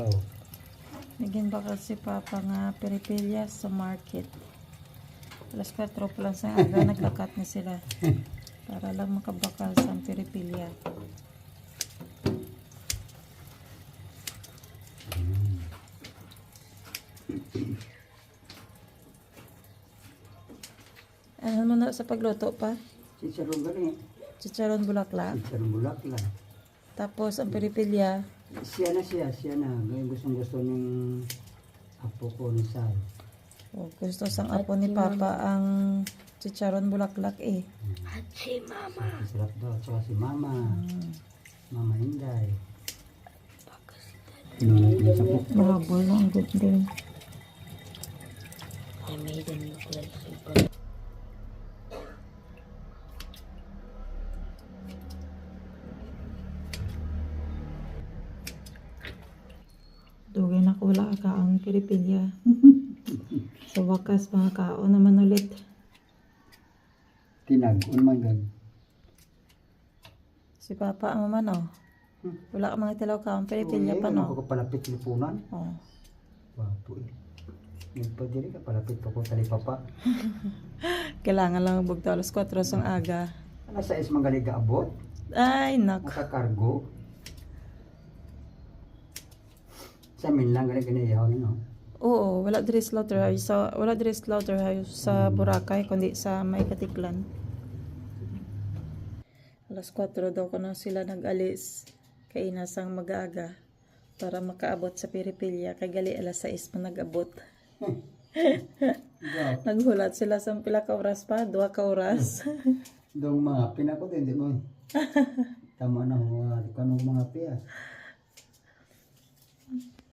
Babaw. Naging bakal si Papa nga peripilya sa market. Alas 4 pa lang sa aga, naglakat na sila. Para lang makabakal sa peripilya. Ano mo na sa pagluto pa? Chicharon galing. Chicharon bulaklak. Chicharon bulaklak. Tapos ang peripilya. Siya na. Ngayon gustong-gusto ng apo ko ni Sal. Oh, gusto sang apo ni Papa ang chicharon bulaklak eh. At si Mama. Sarap daw. Tsaka si Mama. Mama Inday. Pinunod niya sa pukpok. Baboy na ang good din. I made a new place. Dugay na wala ka ang peripilya. Sa wakas mga kao naman ulit. Tinag-on man gan. Si Papa ang man oh. Wala ka mga tilaw ka ang peripilya pa Ako no. ka palapit lipunan. Oh. Wapo eh. Nagpadiri ka palapit pa ko tali papa. Kailangan lang bugtaw alas 4 sang aga. Ano sa is mangaliga abot? Ay nak. Nakakargo. Sa amin lang galing ganayaw no. Oo, wala diri slaughterhouse sa Boracay kundi sa May Katiklan. Alas 4 daw ko na sila nag-alis kay inasang mag-aaga para makaabot sa Piripilya kay gali alas 6 pa nag-abot. Naghulat sila sa pila ka oras pa, 2 ka oras. Dong mga pinako din di mo. Tama na ho, kanong mga piya.